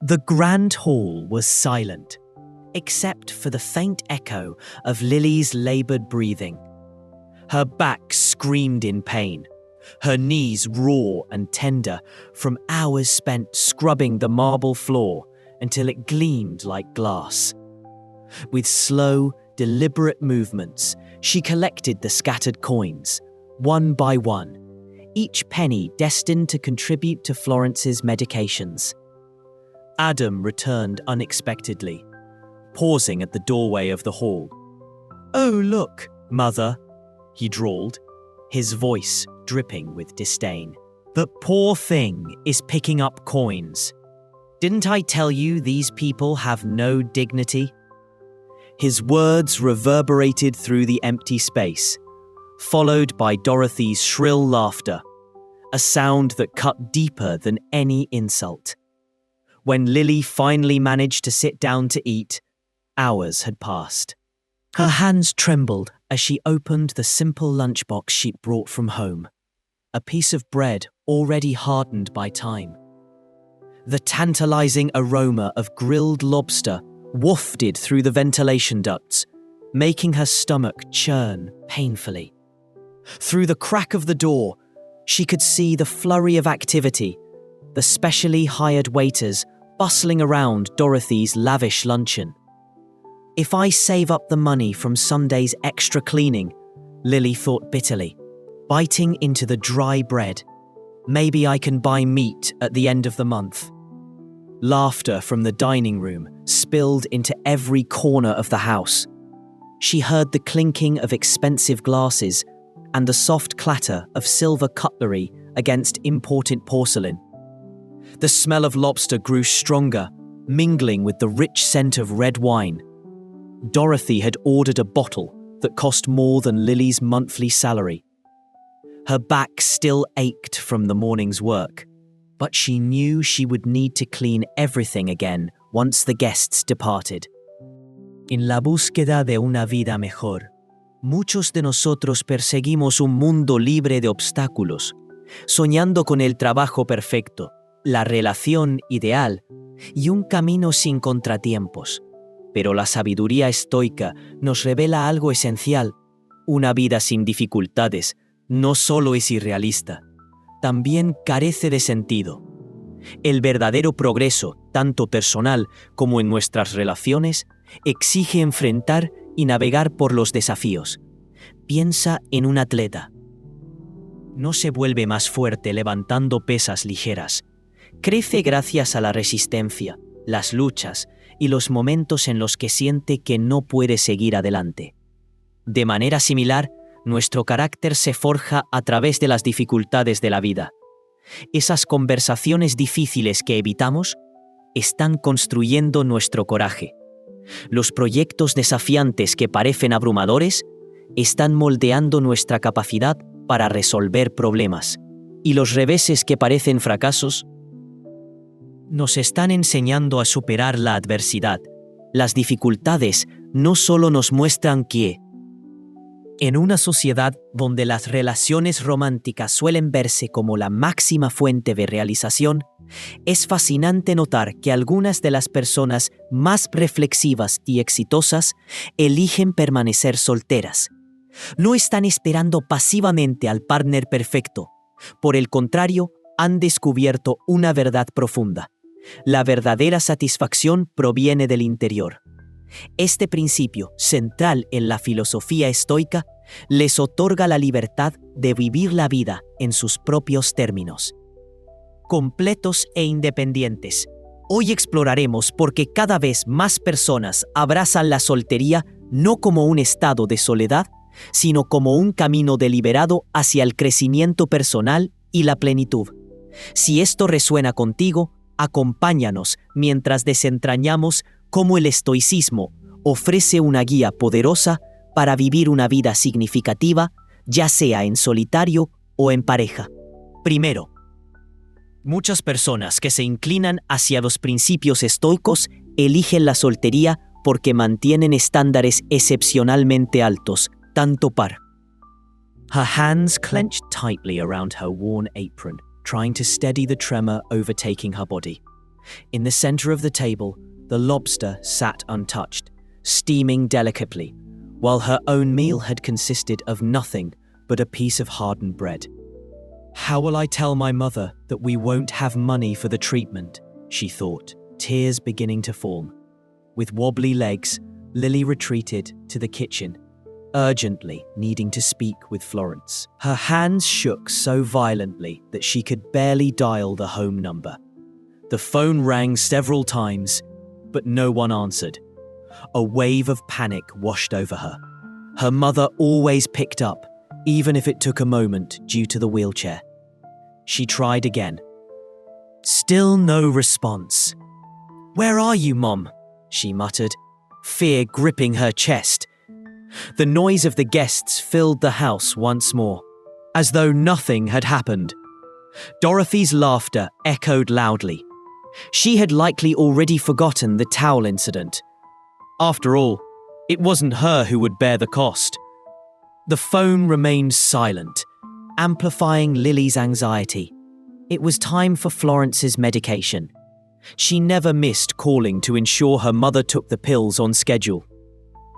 The grand hall was silent, except for the faint echo of Lily's labored breathing. Her back screamed in pain, her knees raw and tender from hours spent scrubbing the marble floor until it gleamed like glass. With slow, deliberate movements, she collected the scattered coins, one by one, each penny destined to contribute to Florence's medications. Adam returned unexpectedly, pausing at the doorway of the hall. "Oh, look, Mother," he drawled, his voice dripping with disdain. "The poor thing is picking up coins. Didn't I tell you these people have no dignity?" His words reverberated through the empty space, followed by Dorothy's shrill laughter, a sound that cut deeper than any insult. When Lily finally managed to sit down to eat, hours had passed. Her hands trembled as she opened the simple lunchbox she'd brought from home, a piece of bread already hardened by time. The tantalizing aroma of grilled lobster wafted through the ventilation ducts, making her stomach churn painfully. Through the crack of the door, she could see the flurry of activity, the specially hired waiters bustling around Dorothy's lavish luncheon. "If I save up the money from Sunday's extra cleaning," Lily thought bitterly, biting into the dry bread, "maybe I can buy meat at the end of the month." Laughter from the dining room spilled into every corner of the house. She heard the clinking of expensive glasses and the soft clatter of silver cutlery against imported porcelain. The smell of lobster grew stronger, mingling with the rich scent of red wine. Dorothy had ordered a bottle that cost more than Lily's monthly salary. Her back still ached from the morning's work, but she knew she would need to clean everything again once the guests departed. En la búsqueda de una vida mejor, muchos de nosotros perseguimos un mundo libre de obstáculos, soñando con el trabajo perfecto, la relación ideal y un camino sin contratiempos. Pero la sabiduría estoica nos revela algo esencial. Una vida sin dificultades no solo es irrealista, también carece de sentido. El verdadero progreso, tanto personal como en nuestras relaciones, exige enfrentar y navegar por los desafíos. Piensa en un atleta. No se vuelve más fuerte levantando pesas ligeras. Crece gracias a la resistencia, las luchas y los momentos en los que siente que no puede seguir adelante. De manera similar, nuestro carácter se forja a través de las dificultades de la vida. Esas conversaciones difíciles que evitamos están construyendo nuestro coraje. Los proyectos desafiantes que parecen abrumadores están moldeando nuestra capacidad para resolver problemas. Y los reveses que parecen fracasos nos están enseñando a superar la adversidad. Las dificultades no solo nos muestran que, en una sociedad donde las relaciones románticas suelen verse como la máxima fuente de realización, es fascinante notar que algunas de las personas más reflexivas y exitosas eligen permanecer solteras. No están esperando pasivamente al partner perfecto. Por el contrario, han descubierto una verdad profunda. La verdadera satisfacción proviene del interior. Este principio, central en la filosofía estoica, les otorga la libertad de vivir la vida en sus propios términos. Completos e independientes. Hoy exploraremos por qué cada vez más personas abrazan la soltería no como un estado de soledad, sino como un camino deliberado hacia el crecimiento personal y la plenitud. Si esto resuena contigo, acompáñanos mientras desentrañamos cómo el estoicismo ofrece una guía poderosa para vivir una vida significativa, ya sea en solitario o en pareja. Primero, muchas personas que se inclinan hacia los principios estoicos eligen la soltería porque mantienen estándares excepcionalmente altos, tanto par. Her hands clenched tightly around her worn apron, trying to steady the tremor overtaking her body. In the center of the table, the lobster sat untouched, steaming delicately, while her own meal had consisted of nothing but a piece of hardened bread. "How will I tell my mother that we won't have money for the treatment?" she thought, tears beginning to form. With wobbly legs, Lily retreated to the kitchen, urgently needing to speak with Florence. Her hands shook so violently that she could barely dial the home number. The phone rang several times, but no one answered. A wave of panic washed over her. Her mother always picked up, even if it took a moment due to the wheelchair. She tried again. Still no response. "Where are you, Mom?" she muttered, fear gripping her chest. The noise of the guests filled the house once more, as though nothing had happened. Dorothy's laughter echoed loudly. She had likely already forgotten the towel incident. After all, it wasn't her who would bear the cost. The phone remained silent, amplifying Lily's anxiety. It was time for Florence's medication. She never missed calling to ensure her mother took the pills on schedule.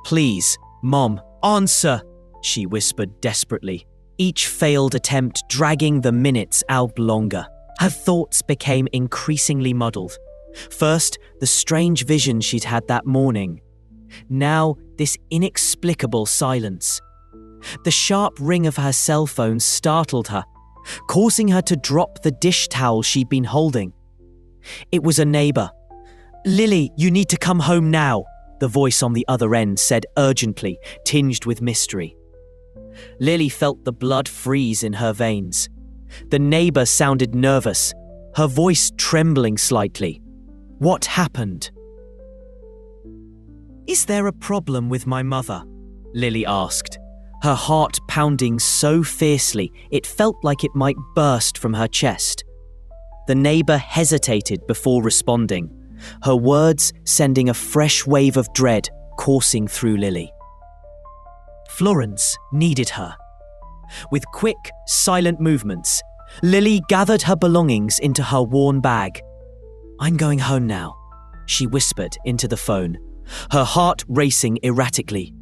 "Please, Mom, answer," she whispered desperately, each failed attempt dragging the minutes out longer. Her thoughts became increasingly muddled. First, the strange vision she'd had that morning. Now, this inexplicable silence. The sharp ring of her cell phone startled her, causing her to drop the dish towel she'd been holding. It was a neighbor. "Lily, you need to come home now," the voice on the other end said urgently, tinged with mystery. Lily felt the blood freeze in her veins. The neighbor sounded nervous, her voice trembling slightly. What happened? "Is there a problem with my mother?" Lily asked, her heart pounding so fiercely it felt like it might burst from her chest. The neighbor hesitated before responding, her words sending a fresh wave of dread coursing through Lily. Florence needed her. With quick, silent movements, Lily gathered her belongings into her worn bag. "I'm going home now," she whispered into the phone, her heart racing erratically.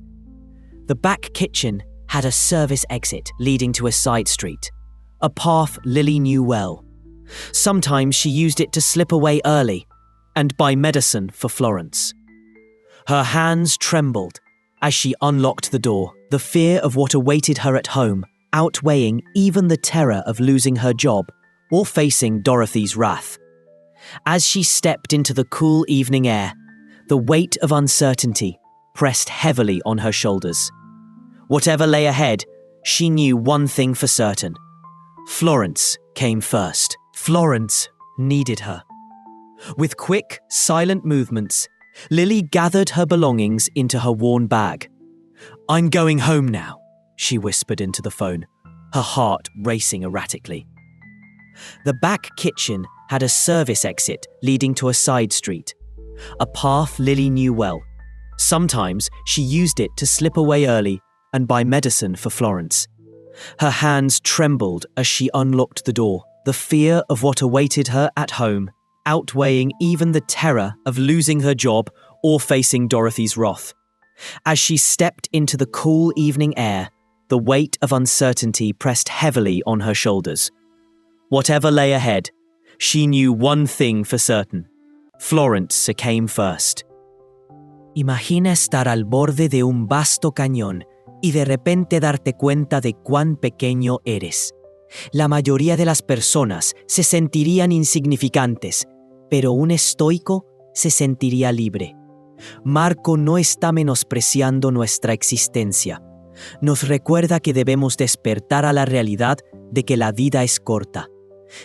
The back kitchen had a service exit leading to a side street, a path Lily knew well. Sometimes she used it to slip away early and buy medicine for Florence. Her hands trembled as she unlocked the door, the fear of what awaited her at home outweighing even the terror of losing her job or facing Dorothy's wrath. As she stepped into the cool evening air, the weight of uncertainty pressed heavily on her shoulders. Whatever lay ahead, she knew one thing for certain. Florence came first. Florence needed her. With quick, silent movements, Lily gathered her belongings into her worn bag. "I'm going home now," she whispered into the phone, her heart racing erratically. The back kitchen had a service exit leading to a side street, a path Lily knew well. Sometimes she used it to slip away early and buy medicine for Florence. Her hands trembled as she unlocked the door, the fear of what awaited her at home outweighing even the terror of losing her job or facing Dorothy's wrath. As she stepped into the cool evening air, the weight of uncertainty pressed heavily on her shoulders. Whatever lay ahead, she knew one thing for certain. Florence came first. Imagina estar al borde de un vasto cañón y de repente darte cuenta de cuán pequeño eres. La mayoría de las personas se sentirían insignificantes, pero un estoico se sentiría libre. Marco no está menospreciando nuestra existencia. Nos recuerda que debemos despertar a la realidad de que la vida es corta.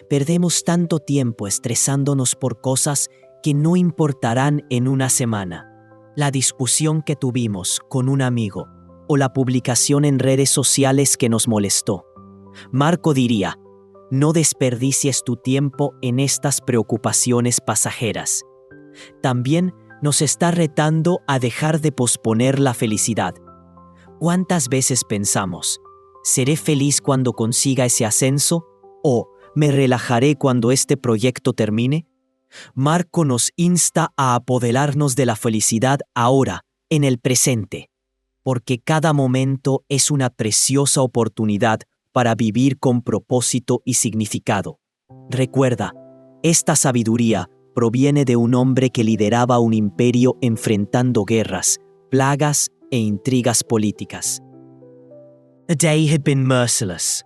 Perdemos tanto tiempo estresándonos por cosas que no importarán en una semana. La discusión que tuvimos con un amigo o la publicación en redes sociales que nos molestó. Marco diría, no desperdicies tu tiempo en estas preocupaciones pasajeras. También nos está retando a dejar de posponer la felicidad. ¿Cuántas veces pensamos, seré feliz cuando consiga ese ascenso o me relajaré cuando este proyecto termine? Marco nos insta a apoderarnos de la felicidad ahora, en el presente, porque cada momento es una preciosa oportunidad para vivir con propósito y significado. Recuerda, esta sabiduría proviene de un hombre que lideraba un imperio enfrentando guerras, plagas e intrigas políticas. The day had been merciless.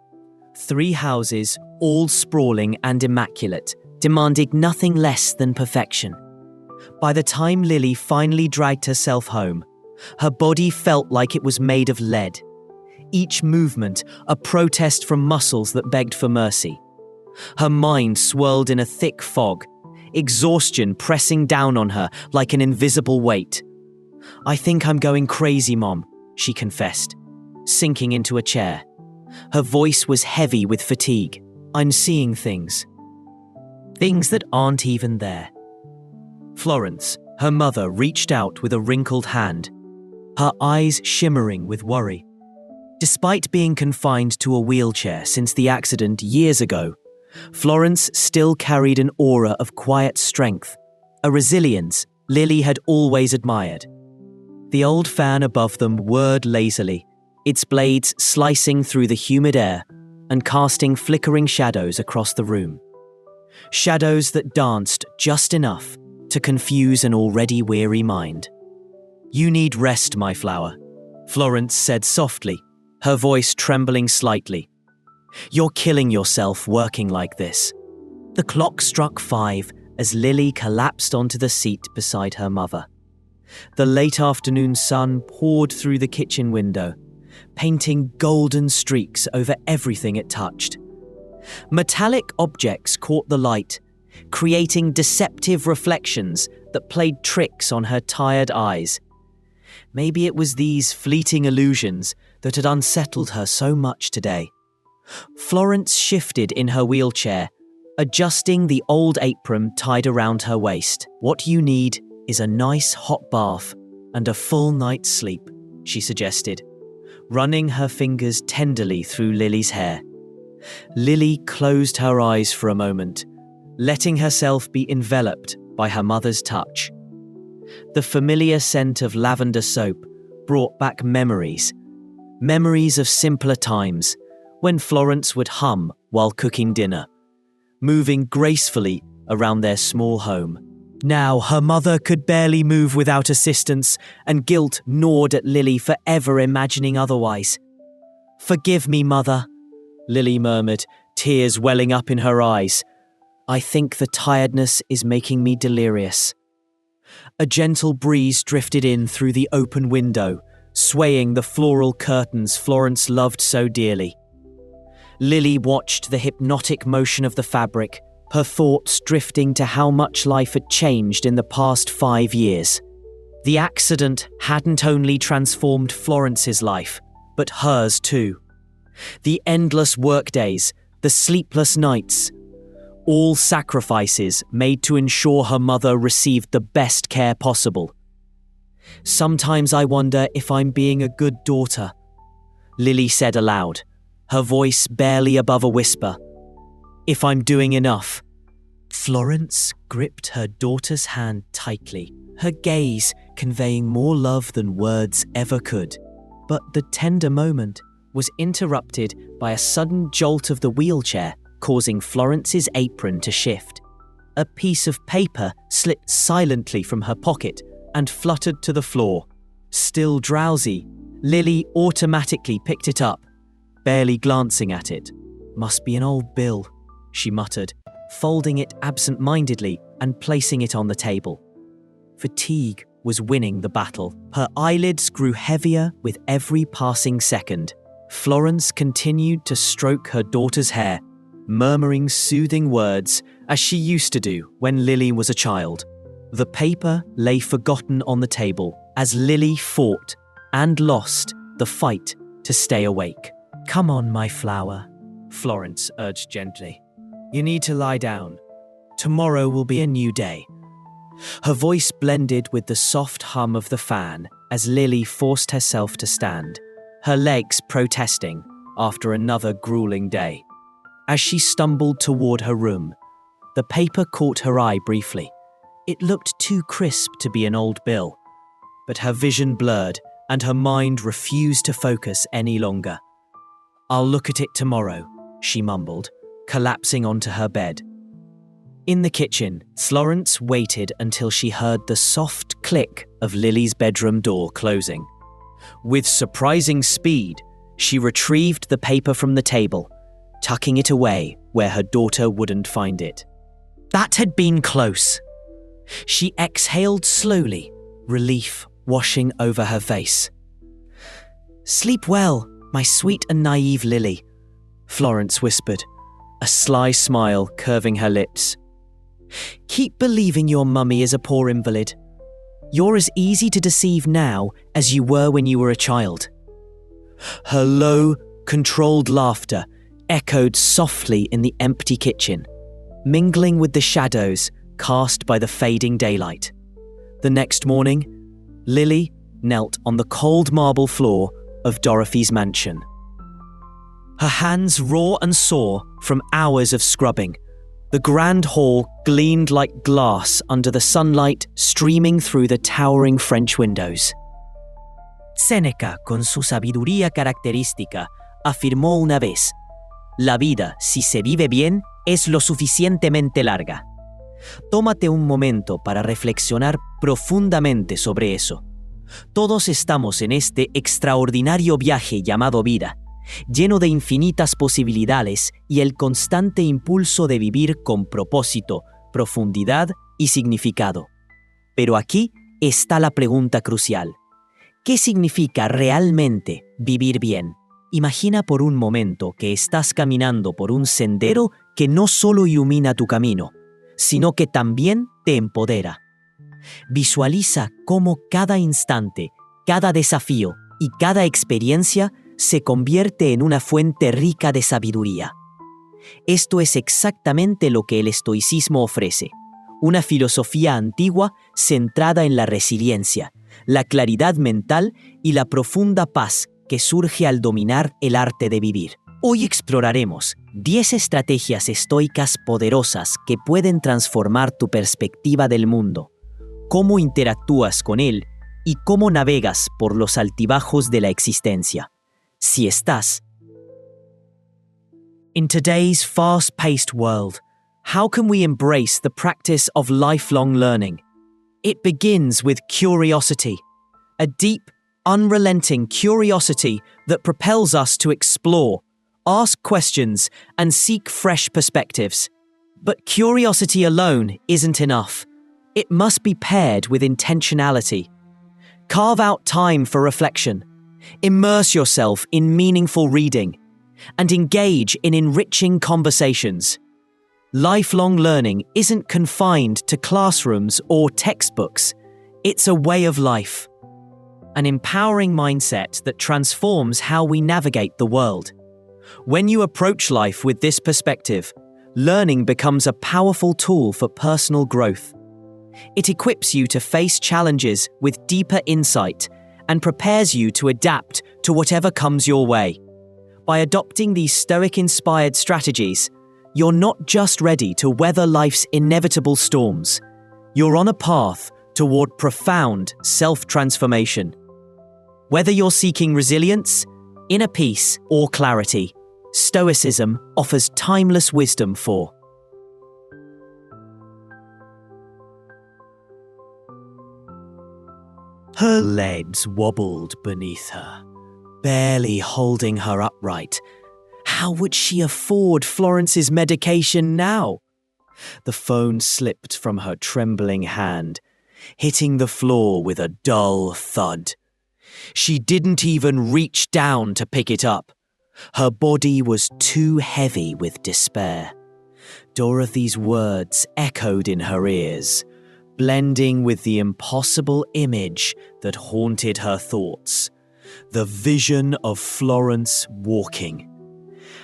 3 houses, all sprawling and immaculate, demanding nothing less than perfection. By the time Lily finally dragged herself home, her body felt like it was made of lead. Each movement a protest from muscles that begged for mercy. Her mind swirled in a thick fog, exhaustion pressing down on her like an invisible weight. "I think I'm going crazy, Mom," she confessed, sinking into a chair. Her voice was heavy with fatigue. "I'm seeing things. Things that aren't even there." Florence, her mother, reached out with a wrinkled hand, her eyes shimmering with worry. Despite being confined to a wheelchair since the accident years ago, Florence still carried an aura of quiet strength, a resilience Lily had always admired. The old fan above them whirred lazily, its blades slicing through the humid air and casting flickering shadows across the room. Shadows that danced just enough to confuse an already weary mind. "You need rest, my flower," Florence said softly, her voice trembling slightly. "You're killing yourself working like this." The clock struck 5 as Lily collapsed onto the seat beside her mother. The late afternoon sun poured through the kitchen window, painting golden streaks over everything it touched. Metallic objects caught the light, creating deceptive reflections that played tricks on her tired eyes. Maybe it was these fleeting illusions that had unsettled her so much today. Florence shifted in her wheelchair, adjusting the old apron tied around her waist. "What you need is a nice hot bath and a full night's sleep," she suggested, running her fingers tenderly through Lily's hair. Lily closed her eyes for a moment, letting herself be enveloped by her mother's touch. The familiar scent of lavender soap brought back memories of simpler times, when Florence would hum while cooking dinner, moving gracefully around their small home. Now her mother could barely move without assistance, and guilt gnawed at Lily for ever imagining otherwise. "Forgive me, Mother," Lily murmured, tears welling up in her eyes. "I think the tiredness is making me delirious." A gentle breeze drifted in through the open window, swaying the floral curtains Florence loved so dearly. Lily watched the hypnotic motion of the fabric, her thoughts drifting to how much life had changed in the past 5 years. The accident hadn't only transformed Florence's life, but hers too. The endless workdays, the sleepless nights, all sacrifices made to ensure her mother received the best care possible. "Sometimes I wonder if I'm being a good daughter," Lily said aloud, her voice barely above a whisper. "If I'm doing enough." Florence gripped her daughter's hand tightly, her gaze conveying more love than words ever could. But the tender moment was interrupted by a sudden jolt of the wheelchair, causing Florence's apron to shift. A piece of paper slipped silently from her pocket and fluttered to the floor. Still drowsy, Lily automatically picked it up, barely glancing at it. "Must be an old bill," she muttered, folding it absent-mindedly and placing it on the table. Fatigue was winning the battle. Her eyelids grew heavier with every passing second. Florence continued to stroke her daughter's hair, murmuring soothing words as she used to do when Lily was a child. The paper lay forgotten on the table as Lily fought and lost the fight to stay awake. "Come on, my flower," Florence urged gently. "You need to lie down. Tomorrow will be a new day." Her voice blended with the soft hum of the fan as Lily forced herself to stand, her legs protesting after another grueling day. As she stumbled toward her room, The paper caught her eye briefly. It looked too crisp to be an old bill, but her vision blurred and her mind refused to focus any longer. "I'll look at it tomorrow," she mumbled, collapsing onto her bed. In the kitchen, Florence waited until she heard the soft click of Lily's bedroom door closing. With surprising speed, she retrieved the paper from the table, tucking it away where her daughter wouldn't find it. That had been close. She exhaled slowly, relief washing over her face. "Sleep well, my sweet and naive Lily," Florence whispered, a sly smile curving her lips. "Keep believing your mummy is a poor invalid. You're as easy to deceive now as you were when you were a child." Her low, controlled laughter echoed softly in the empty kitchen, mingling with the shadows cast by the fading daylight. The next morning, Lily knelt on the cold marble floor of Dorothy's mansion. Her hands raw and sore from hours of scrubbing. The grand hall gleamed like glass under the sunlight streaming through the towering French windows. Séneca, con su sabiduría característica, afirmó una vez: "La vida, si se vive bien, es lo suficientemente larga." Tómate un momento para reflexionar profundamente sobre eso. Todos estamos en este extraordinario viaje llamado vida, lleno de infinitas posibilidades y el constante impulso de vivir con propósito, profundidad y significado. Pero aquí está la pregunta crucial. ¿Qué significa realmente vivir bien? Imagina por un momento que estás caminando por un sendero que no solo ilumina tu camino, sino que también te empodera. Visualiza cómo cada instante, cada desafío y cada experiencia se convierte en una fuente rica de sabiduría. Esto es exactamente lo que el estoicismo ofrece, una filosofía antigua centrada en la resiliencia, la claridad mental y la profunda paz que surge al dominar el arte de vivir. Hoy exploraremos 10 estrategias estoicas poderosas que pueden transformar tu perspectiva del mundo, cómo interactúas con él y cómo navegas por los altibajos de la existencia. Si estás. In today's fast-paced world, how can we embrace the practice of lifelong learning? It begins with curiosity, a deep, unrelenting curiosity that propels us to explore, ask questions, and seek fresh perspectives. But curiosity alone isn't enough. It must be paired with intentionality. Carve out time for reflection. Immerse yourself in meaningful reading, and engage in enriching conversations. Lifelong learning isn't confined to classrooms or textbooks. It's a way of life, an empowering mindset that transforms how we navigate the world. When you approach life with this perspective, learning becomes a powerful tool for personal growth. It equips you to face challenges with deeper insight and prepares you to adapt to whatever comes your way. By adopting these Stoic-inspired strategies, you're not just ready to weather life's inevitable storms. You're on a path toward profound self-transformation. Whether you're seeking resilience, inner peace, or clarity, Stoicism offers timeless wisdom for. Her legs wobbled beneath her, barely holding her upright. How would she afford Florence's medication now? The phone slipped from her trembling hand, hitting the floor with a dull thud. She didn't even reach down to pick it up. Her body was too heavy with despair. Dorothy's words echoed in her ears, blending with the impossible image that haunted her thoughts. The vision of Florence walking.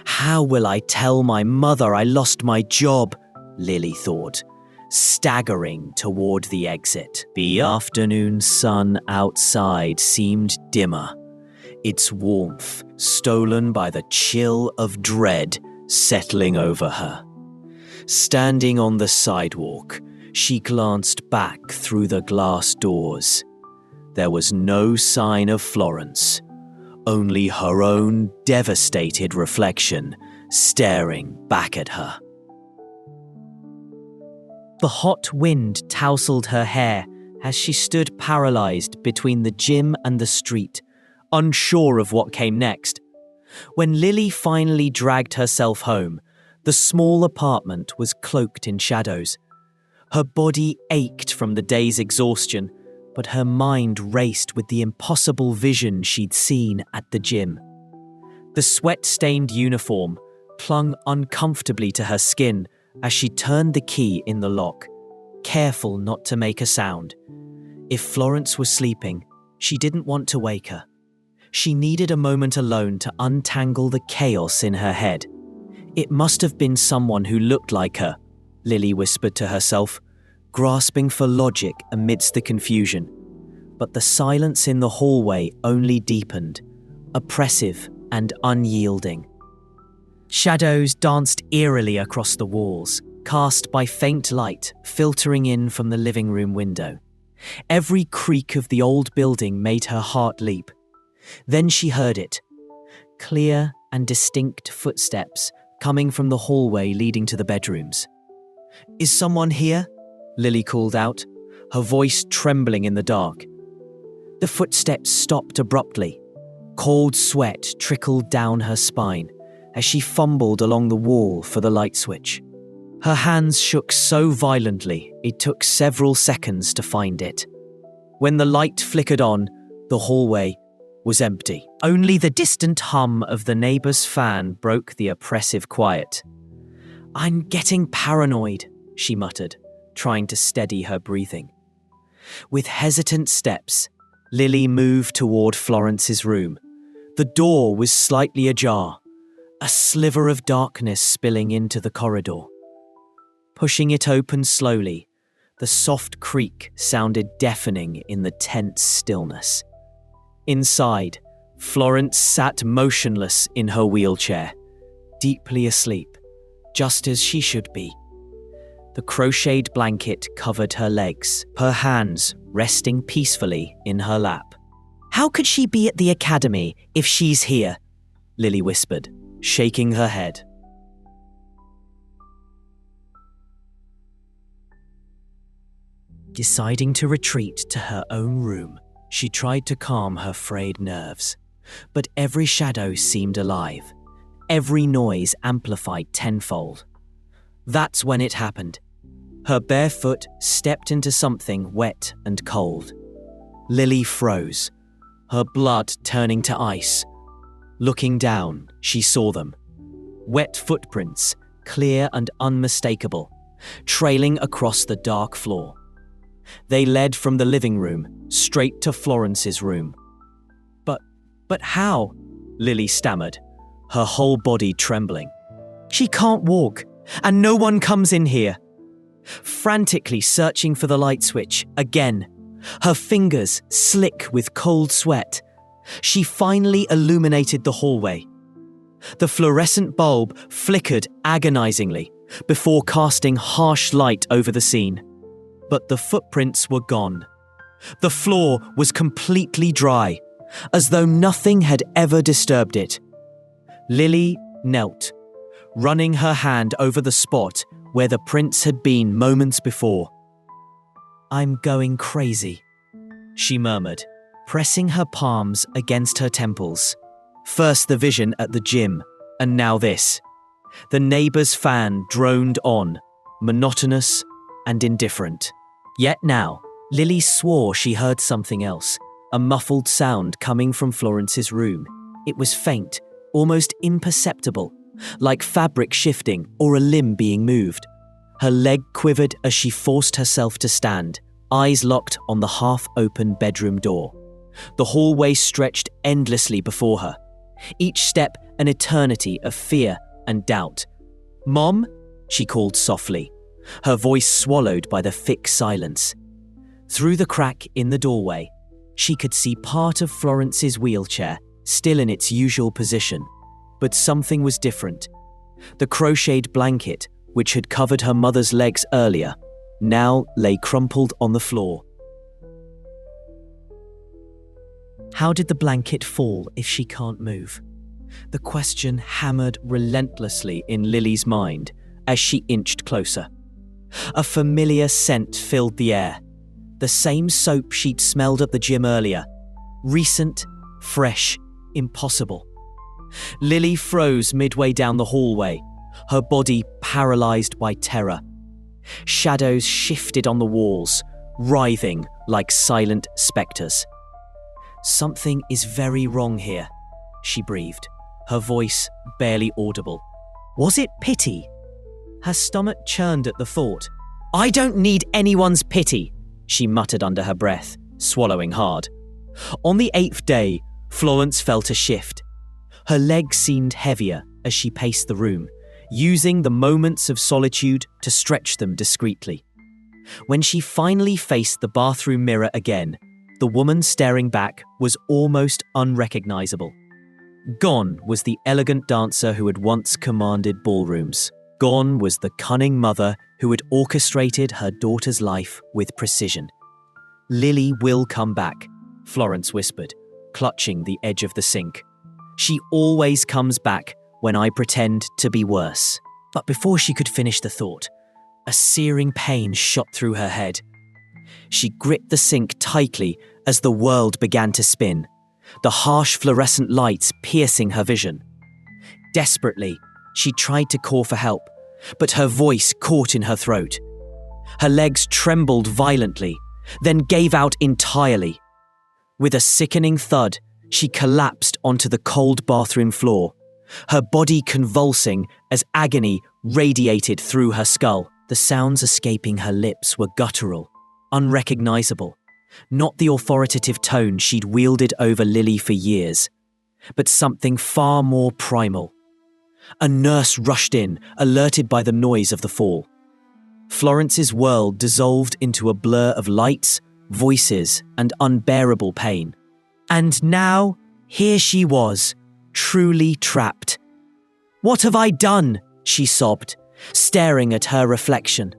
How will I tell my mother I lost my job? Lily thought, staggering toward the exit. The afternoon sun outside seemed dimmer, its warmth stolen by the chill of dread settling over her. Standing on the sidewalk, she glanced back through the glass doors. There was no sign of Florence, only her own devastated reflection staring back at her. The hot wind tousled her hair as she stood paralyzed between the gym and the street, unsure of what came next. When Lily finally dragged herself home, the small apartment was cloaked in shadows. Her body ached from the day's exhaustion, but her mind raced with the impossible vision she'd seen at the gym. The sweat-stained uniform clung uncomfortably to her skin as she turned the key in the lock, careful not to make a sound. If Florence was sleeping, she didn't want to wake her. She needed a moment alone to untangle the chaos in her head. It must have been someone who looked like her, Lily whispered to herself, grasping for logic amidst the confusion. But the silence in the hallway only deepened, oppressive and unyielding. Shadows danced eerily across the walls, cast by faint light filtering in from the living room window. Every creak of the old building made her heart leap. Then she heard it. Clear and distinct footsteps coming from the hallway leading to the bedrooms. "Is someone here?" Lily called out, her voice trembling in the dark. The footsteps stopped abruptly. Cold sweat trickled down her spine as she fumbled along the wall for the light switch. Her hands shook so violently it took several seconds to find it. When the light flickered on, the hallway was empty. Only the distant hum of the neighbor's fan broke the oppressive quiet. "I'm getting paranoid," she muttered, trying to steady her breathing. With hesitant steps, Lily moved toward Florence's room. The door was slightly ajar, a sliver of darkness spilling into the corridor. Pushing it open slowly, the soft creak sounded deafening in the tense stillness. Inside, Florence sat motionless in her wheelchair, deeply asleep, just as she should be. The crocheted blanket covered her legs, her hands resting peacefully in her lap. "How could she be at the academy if she's here?" Lily whispered, shaking her head. Deciding to retreat to her own room, she tried to calm her frayed nerves. But every shadow seemed alive, every noise amplified tenfold. That's when it happened. Her bare foot stepped into something wet and cold. Lily froze, her blood turning to ice. Looking down, she saw them. Wet footprints, clear and unmistakable, trailing across the dark floor. They led from the living room straight to Florence's room. But how? Lily stammered, her whole body trembling. "She can't walk, and no one comes in here." Frantically searching for the light switch again, her fingers slick with cold sweat, she finally illuminated the hallway. The fluorescent bulb flickered agonizingly before casting harsh light over the scene. But the footprints were gone. The floor was completely dry, as though nothing had ever disturbed it. Lily knelt, running her hand over the spot where the prints had been moments before. "I'm going crazy," she murmured, pressing her palms against her temples. First the vision at the gym, and now this. The neighbor's fan droned on, monotonous and indifferent. Yet now, Lily swore she heard something else, a muffled sound coming from Florence's room. It was faint, almost imperceptible, like fabric shifting or a limb being moved. Her leg quivered as she forced herself to stand, eyes locked on the half-open bedroom door. The hallway stretched endlessly before her, each step an eternity of fear and doubt. "Mom?" she called softly, her voice swallowed by the thick silence. Through the crack in the doorway, she could see part of Florence's wheelchair, still in its usual position. But something was different. The crocheted blanket which had covered her mother's legs earlier, now lay crumpled on the floor. How did the blanket fall if she can't move? The question hammered relentlessly in Lily's mind as she inched closer. A familiar scent filled the air. The same soap she'd smelled at the gym earlier. Recent, fresh, impossible. Lily froze midway down the hallway, her body paralyzed by terror. Shadows shifted on the walls, writhing like silent specters. "Something is very wrong here," she breathed, her voice barely audible. Was it pity? Her stomach churned at the thought. "I don't need anyone's pity," she muttered under her breath, swallowing hard. On the 8th day, Florence felt a shift. Her legs seemed heavier as she paced the room, using the moments of solitude to stretch them discreetly. When she finally faced the bathroom mirror again, the woman staring back was almost unrecognizable. Gone was the elegant dancer who had once commanded ballrooms. Gone was the cunning mother who had orchestrated her daughter's life with precision. "Lily will come back," Florence whispered, clutching the edge of the sink. "She always comes back when I pretend to be worse." But before she could finish the thought, a searing pain shot through her head. She gripped the sink tightly as the world began to spin, the harsh fluorescent lights piercing her vision. Desperately, she tried to call for help, but her voice caught in her throat. Her legs trembled violently, then gave out entirely. With a sickening thud, she collapsed onto the cold bathroom floor, her body convulsing as agony radiated through her skull. The sounds escaping her lips were guttural, unrecognizable, not the authoritative tone she'd wielded over Lily for years, but something far more primal. A nurse rushed in, alerted by the noise of the fall. Florence's world dissolved into a blur of lights, voices, and unbearable pain. And now, here she was, truly trapped. "What have I done?" she sobbed, staring at her reflection.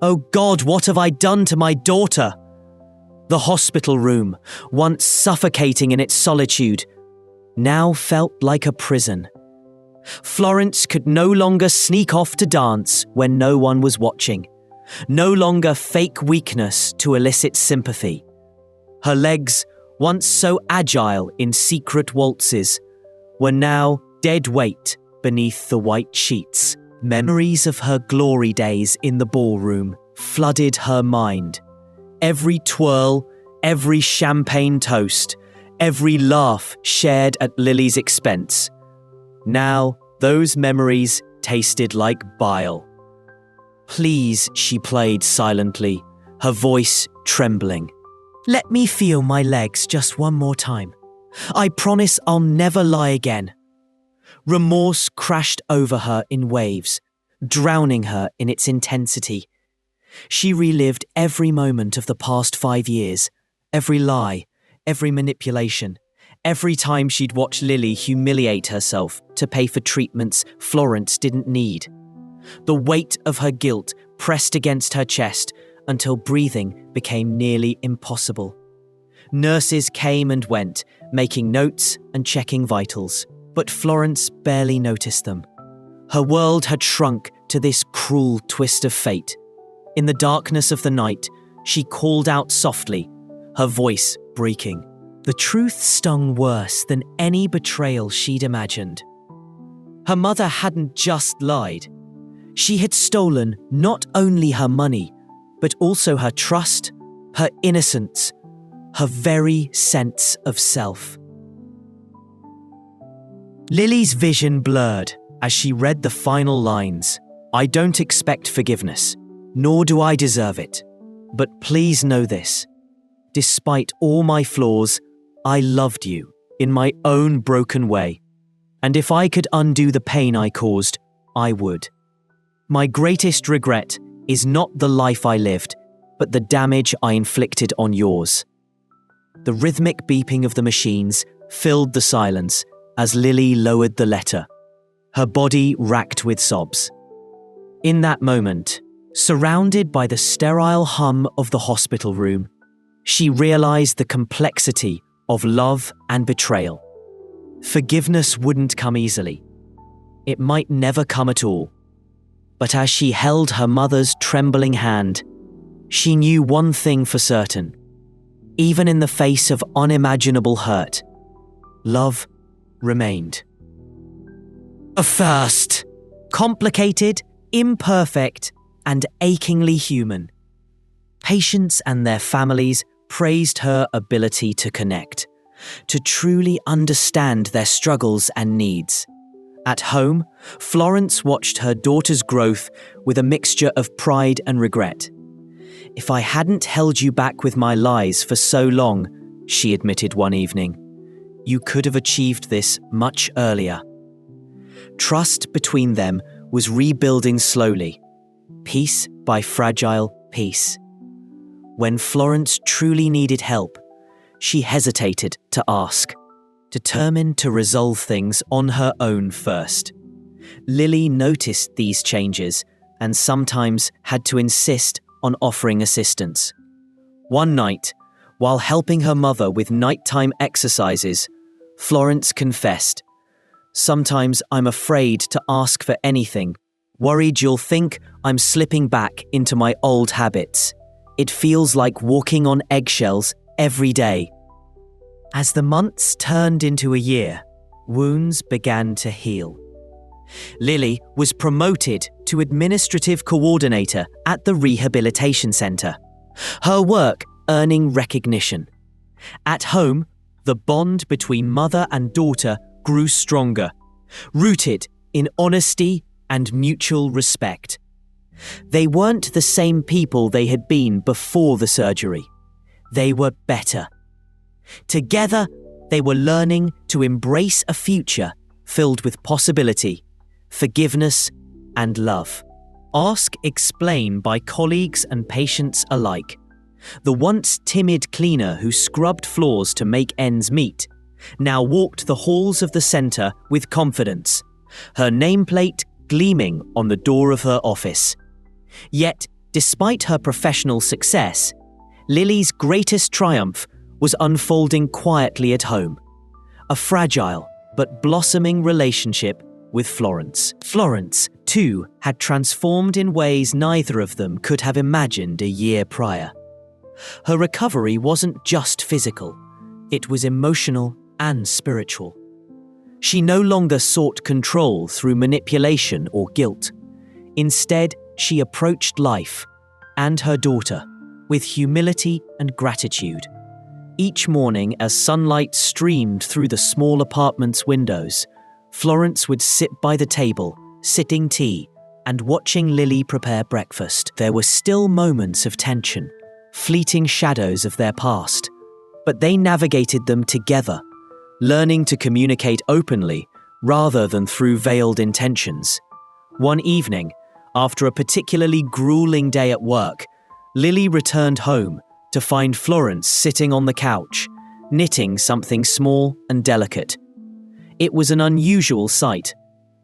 "Oh God, what have I done to my daughter?" The hospital room, once suffocating in its solitude, now felt like a prison. Florence could no longer sneak off to dance when no one was watching, no longer fake weakness to elicit sympathy. Her legs, once so agile in secret waltzes, were now dead weight beneath the white sheets. Memories of her glory days in the ballroom flooded her mind. Every twirl, every champagne toast, every laugh shared at Lily's expense. Now, those memories tasted like bile. "Please," she played silently, her voice trembling. "Let me feel my legs just one more time. I promise I'll never lie again." Remorse crashed over her in waves, drowning her in its intensity. She relived every moment of the past 5 years, every lie, every manipulation, every time she'd watched Lily humiliate herself to pay for treatments Florence didn't need. The weight of her guilt pressed against her chest until breathing became nearly impossible. Nurses came and went, making notes and checking vitals, but Florence barely noticed them. Her world had shrunk to this cruel twist of fate. In the darkness of the night, she called out softly, her voice breaking. The truth stung worse than any betrayal she'd imagined. Her mother hadn't just lied. She had stolen not only her money, but also her trust, her innocence, her very sense of self. Lily's vision blurred as she read the final lines. "I don't expect forgiveness, nor do I deserve it. But please know this. Despite all my flaws, I loved you in my own broken way. And if I could undo the pain I caused, I would. My greatest regret is not the life I lived, but the damage I inflicted on yours." The rhythmic beeping of the machines filled the silence as Lily lowered the letter, her body racked with sobs. In that moment, surrounded by the sterile hum of the hospital room, she realized the complexity of love and betrayal. Forgiveness wouldn't come easily. It might never come at all. But as she held her mother's trembling hand, she knew one thing for certain. Even in the face of unimaginable hurt, love remained. A first, complicated, imperfect, and achingly human. Patients and their families praised her ability to connect, to truly understand their struggles and needs. At home, Florence watched her daughter's growth with a mixture of pride and regret. "If I hadn't held you back with my lies for so long," she admitted one evening, "you could have achieved this much earlier." Trust between them was rebuilding slowly, piece by fragile piece. When Florence truly needed help, she hesitated to ask, determined to resolve things on her own first. Lily noticed these changes and sometimes had to insist on offering assistance. One night, while helping her mother with nighttime exercises, Florence confessed, "Sometimes I'm afraid to ask for anything, worried you'll think I'm slipping back into my old habits. It feels like walking on eggshells every day." As the months turned into a year, wounds began to heal. Lily was promoted to administrative coordinator at the rehabilitation center, her work earning recognition. At home, the bond between mother and daughter grew stronger, rooted in honesty and mutual respect. They weren't the same people they had been before the surgery. They were better. Together, they were learning to embrace a future filled with possibility, forgiveness, and love. Ask, explain by colleagues and patients alike. The once timid cleaner who scrubbed floors to make ends meet now walked the halls of the centre with confidence, her nameplate gleaming on the door of her office. Yet, despite her professional success, Lily's greatest triumph was unfolding quietly at home. A fragile but blossoming relationship with Florence. Florence, too, had transformed in ways neither of them could have imagined a year prior. Her recovery wasn't just physical, it was emotional and spiritual. She no longer sought control through manipulation or guilt. Instead, she approached life and her daughter with humility and gratitude. Each morning, as sunlight streamed through the small apartment's windows, Florence would sit by the table, sipping tea and watching Lily prepare breakfast. There were still moments of tension, fleeting shadows of their past, but they navigated them together, learning to communicate openly rather than through veiled intentions. One evening, after a particularly grueling day at work, Lily returned home to find Florence sitting on the couch, knitting something small and delicate. It was an unusual sight.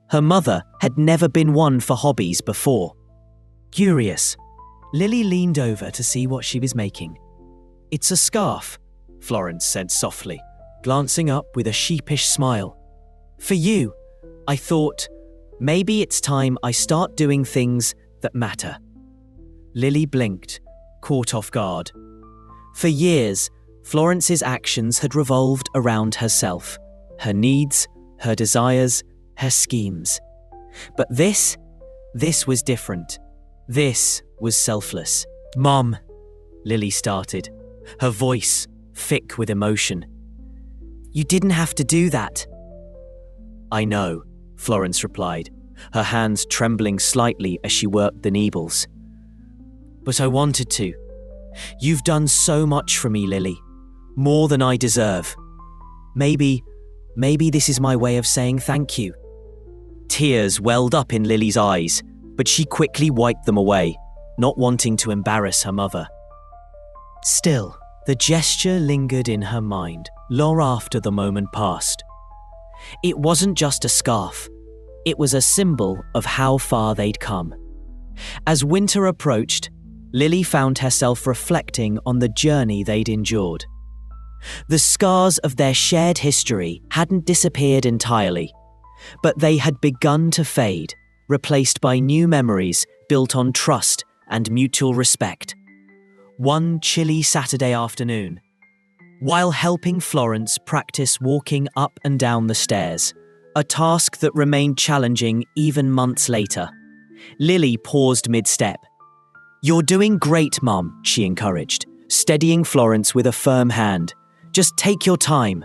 Her mother had never been one for hobbies before. Curious, Lily leaned over to see what she was making. "It's a scarf," Florence said softly, glancing up with a sheepish smile. "For you, I thought, maybe it's time I start doing things that matter." Lily blinked, caught off guard. For years, Florence's actions had revolved around herself, her needs, her desires, her schemes. But this was different. This was selfless. "Mom," Lily started, her voice thick with emotion. "You didn't have to do that." "I know," Florence replied, her hands trembling slightly as she worked the needles. "But I wanted to. You've done so much for me, Lily. More than I deserve. Maybe this is my way of saying thank you." Tears welled up in Lily's eyes, but she quickly wiped them away, not wanting to embarrass her mother. Still, the gesture lingered in her mind long after the moment passed. It wasn't just a scarf. It was a symbol of how far they'd come. As winter approached, Lily found herself reflecting on the journey they'd endured. The scars of their shared history hadn't disappeared entirely, but they had begun to fade, replaced by new memories built on trust and mutual respect. One chilly Saturday afternoon, while helping Florence practice walking up and down the stairs, a task that remained challenging even months later, Lily paused mid-step. "You're doing great, Mom," she encouraged, steadying Florence with a firm hand. "Just take your time."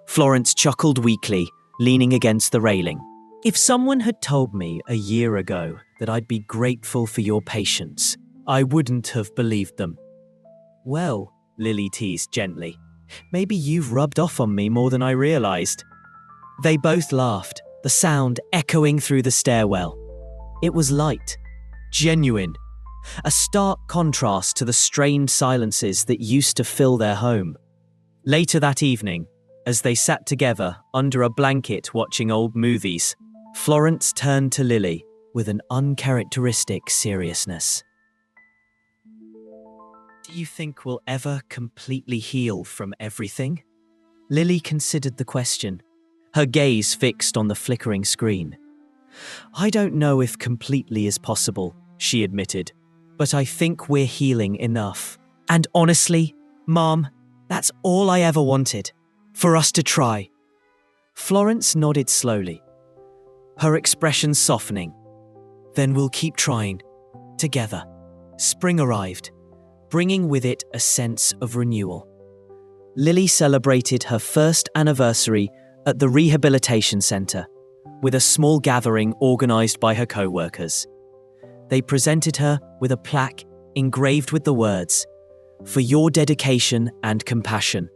Florence chuckled weakly, leaning against the railing. "If someone had told me a year ago that I'd be grateful for your patience, I wouldn't have believed them." "Well," Lily teased gently, "maybe you've rubbed off on me more than I realized." They both laughed, the sound echoing through the stairwell. It was light, genuine, a stark contrast to the strained silences that used to fill their home. Later that evening, as they sat together under a blanket watching old movies, Florence turned to Lily with an uncharacteristic seriousness. "Do you think we'll ever completely heal from everything?" Lily considered the question, her gaze fixed on the flickering screen. "I don't know if completely is possible," she admitted, "but I think we're healing enough. And honestly, Mom, that's all I ever wanted, for us to try." Florence nodded slowly, her expression softening. "Then we'll keep trying, together." Spring arrived, bringing with it a sense of renewal. Lily celebrated her first anniversary at the rehabilitation center, with a small gathering organized by her co-workers. They presented her with a plaque engraved with the words, "For your dedication and compassion."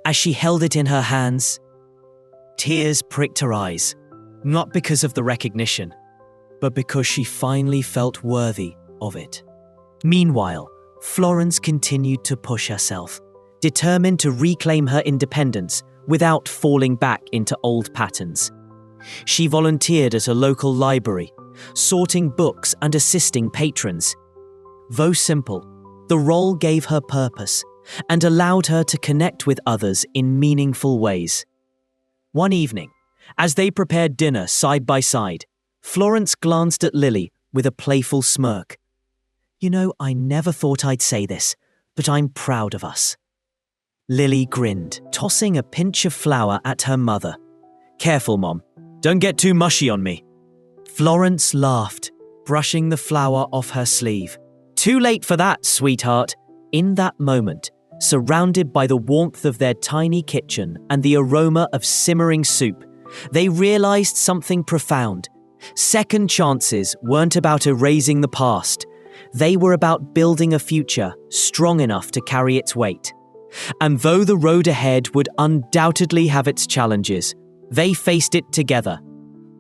As she held it in her hands, tears pricked her eyes, not because of the recognition, but because she finally felt worthy of it. Meanwhile, Florence continued to push herself, determined to reclaim her independence without falling back into old patterns. She volunteered at a local library, sorting books and assisting patrons. Though simple, the role gave her purpose and allowed her to connect with others in meaningful ways. One evening, as they prepared dinner side by side, Florence glanced at Lily with a playful smirk. "You know, I never thought I'd say this, but I'm proud of us." Lily grinned, tossing a pinch of flour at her mother. "Careful, Mom. Don't get too mushy on me." Florence laughed, brushing the flour off her sleeve. "Too late for that, sweetheart." In that moment, surrounded by the warmth of their tiny kitchen and the aroma of simmering soup, they realized something profound. Second chances weren't about erasing the past. They were about building a future strong enough to carry its weight. And though the road ahead would undoubtedly have its challenges, they faced it together,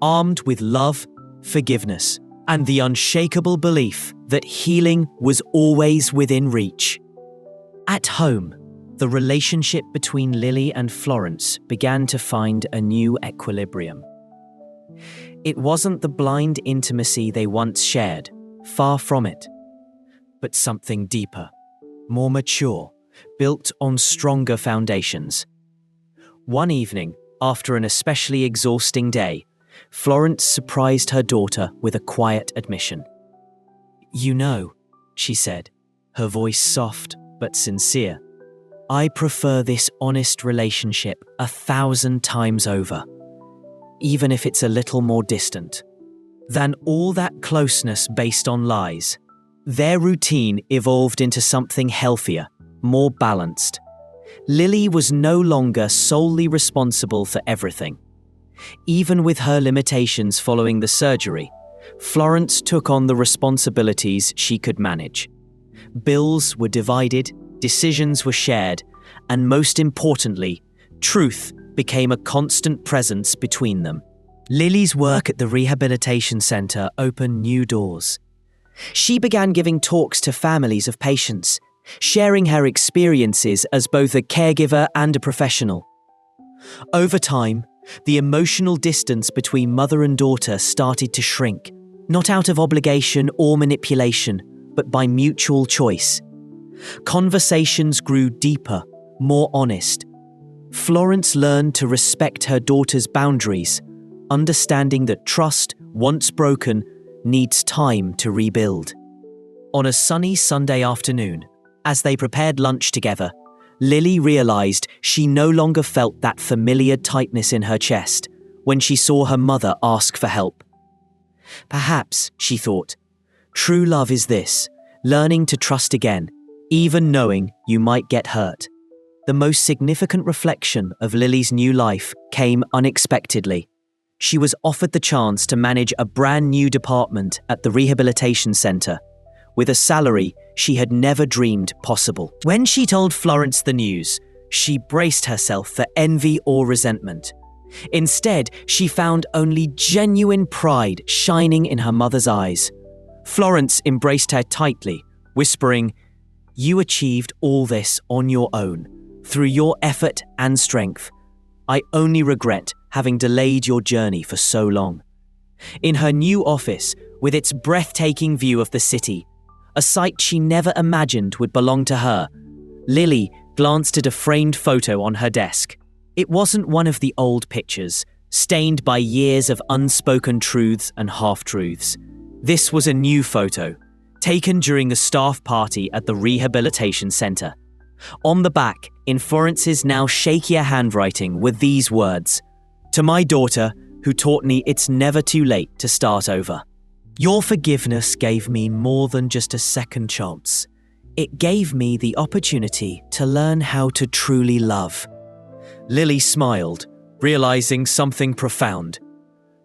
armed with love, forgiveness, and the unshakable belief that healing was always within reach. At home, the relationship between Lily and Florence began to find a new equilibrium. It wasn't the blind intimacy they once shared, far from it, but something deeper, more mature, built on stronger foundations. One evening, after an especially exhausting day, Florence surprised her daughter with a quiet admission. "You know," she said, her voice soft but sincere, "I prefer this honest relationship 1,000 times over, even if it's a little more distant, than all that closeness based on lies." Their routine evolved into something healthier, more balanced. Lily was no longer solely responsible for everything. Even with her limitations following the surgery, Florence took on the responsibilities she could manage. Bills were divided, decisions were shared, and most importantly, truth became a constant presence between them. Lily's work at the rehabilitation center opened new doors. She began giving talks to families of patients, sharing her experiences as both a caregiver and a professional. Over time, the emotional distance between mother and daughter started to shrink, not out of obligation or manipulation, but by mutual choice. Conversations grew deeper, more honest. Florence learned to respect her daughter's boundaries, understanding that trust, once broken, needs time to rebuild. On a sunny Sunday afternoon, as they prepared lunch together, Lily realized she no longer felt that familiar tightness in her chest when she saw her mother ask for help. Perhaps, she thought, true love is this, learning to trust again, even knowing you might get hurt. The most significant reflection of Lily's new life came unexpectedly. She was offered the chance to manage a brand new department at the rehabilitation center, with a salary she had never dreamed possible. When she told Florence the news, she braced herself for envy or resentment. Instead, she found only genuine pride shining in her mother's eyes. Florence embraced her tightly, whispering, "You achieved all this on your own, through your effort and strength. I only regret having delayed your journey for so long." In her new office, with its breathtaking view of the city, a sight she never imagined would belong to her, Lily glanced at a framed photo on her desk. It wasn't one of the old pictures, stained by years of unspoken truths and half-truths. This was a new photo, taken during a staff party at the rehabilitation center. On the back, in Florence's now shakier handwriting, were these words: "To my daughter, who taught me it's never too late to start over. Your forgiveness gave me more than just a second chance. It gave me the opportunity to learn how to truly love." Lily smiled, realizing something profound.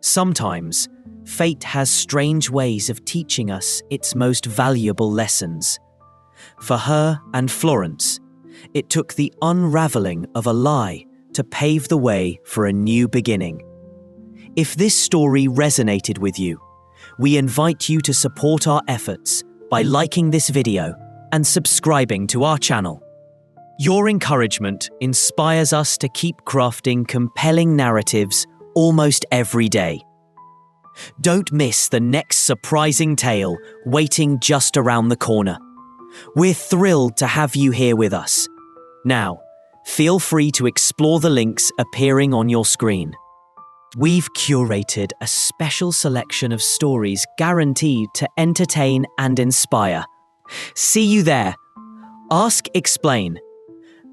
Sometimes, fate has strange ways of teaching us its most valuable lessons. For her and Florence, it took the unraveling of a lie to pave the way for a new beginning. If this story resonated with you, we invite you to support our efforts by liking this video and subscribing to our channel. Your encouragement inspires us to keep crafting compelling narratives almost every day. Don't miss the next surprising tale waiting just around the corner. We're thrilled to have you here with us. Now, feel free to explore the links appearing on your screen. We've curated a special selection of stories guaranteed to entertain and inspire. See you there. Ask, explain.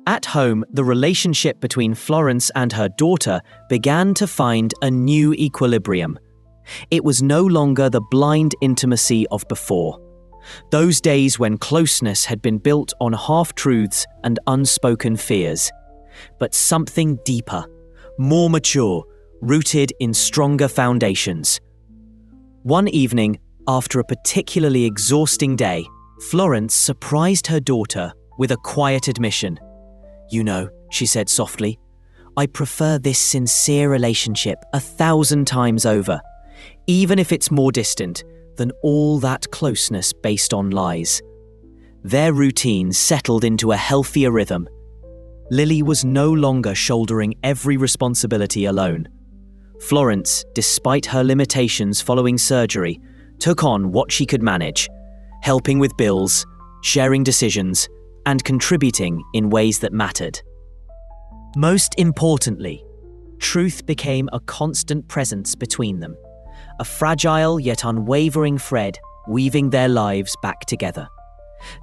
At home, the relationship between Florence and her daughter began to find a new equilibrium. It was no longer the blind intimacy of before. Those days when closeness had been built on half-truths and unspoken fears, but something deeper, more mature, rooted in stronger foundations. One evening, after a particularly exhausting day, Florence surprised her daughter with a quiet admission. "You know," she said softly, "I prefer this sincere relationship 1,000 times over, even if it's more distant than all that closeness based on lies." Their routine settled into a healthier rhythm. Lily was no longer shouldering every responsibility alone. Florence, despite her limitations following surgery, took on what she could manage, helping with bills, sharing decisions, and contributing in ways that mattered. Most importantly, truth became a constant presence between them, a fragile yet unwavering thread weaving their lives back together.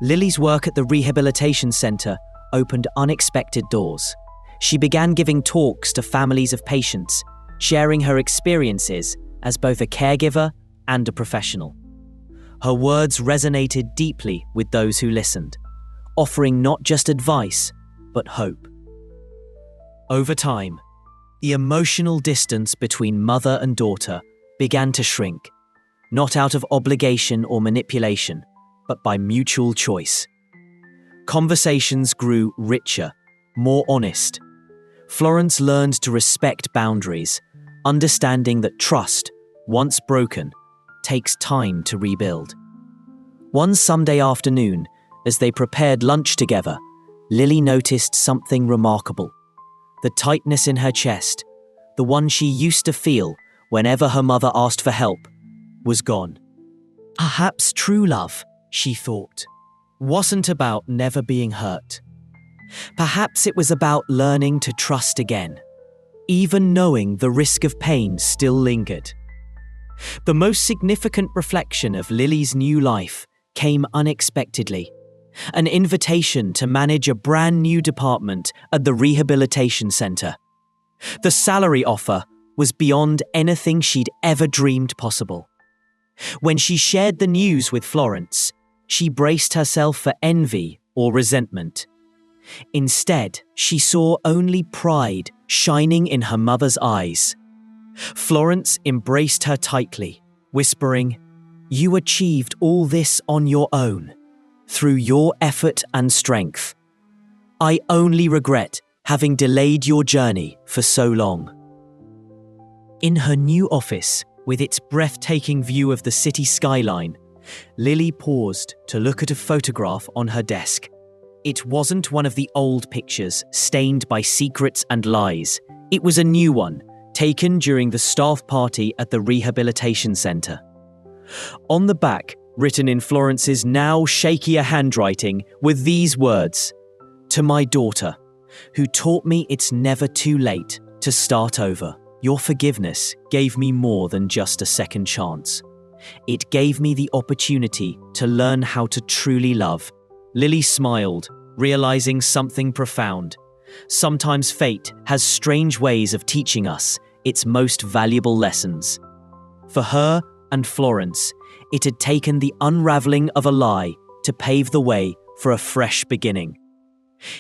Lily's work at the rehabilitation center opened unexpected doors. She began giving talks to families of patients, sharing her experiences as both a caregiver and a professional. Her words resonated deeply with those who listened, offering not just advice, but hope. Over time, the emotional distance between mother and daughter began to shrink, not out of obligation or manipulation, but by mutual choice. Conversations grew richer, more honest. Florence learned to respect boundaries, understanding that trust, once broken, takes time to rebuild. One Sunday afternoon, as they prepared lunch together, Lily noticed something remarkable. The tightness in her chest, the one she used to feel whenever her mother asked for help, was gone. Perhaps true love, she thought, wasn't about never being hurt. Perhaps it was about learning to trust again, even knowing the risk of pain still lingered. The most significant reflection of Lily's new life came unexpectedly. An invitation to manage a brand new department at the rehabilitation center. The salary offer was beyond anything she'd ever dreamed possible. When she shared the news with Florence, she braced herself for envy or resentment. Instead, she saw only pride shining in her mother's eyes. Florence embraced her tightly, whispering, "You achieved all this on your own, through your effort and strength. I only regret having delayed your journey for so long." In her new office, with its breathtaking view of the city skyline, Lily paused to look at a photograph on her desk. It wasn't one of the old pictures stained by secrets and lies. It was a new one, taken during the staff party at the rehabilitation center. On the back, written in Florence's now shakier handwriting, were these words: "To my daughter, who taught me it's never too late to start over. Your forgiveness gave me more than just a second chance. It gave me the opportunity to learn how to truly love." Lily smiled, realizing something profound. Sometimes fate has strange ways of teaching us its most valuable lessons. For her and Florence, it had taken the unraveling of a lie to pave the way for a fresh beginning.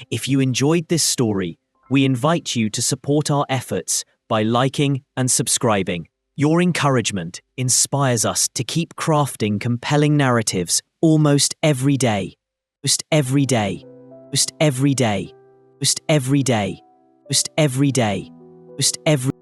If you enjoyed this story, we invite you to support our efforts by liking and subscribing. Your encouragement inspires us to keep crafting compelling narratives almost every day. Almost every day. Almost every day. Almost every day. Almost every day. Almost every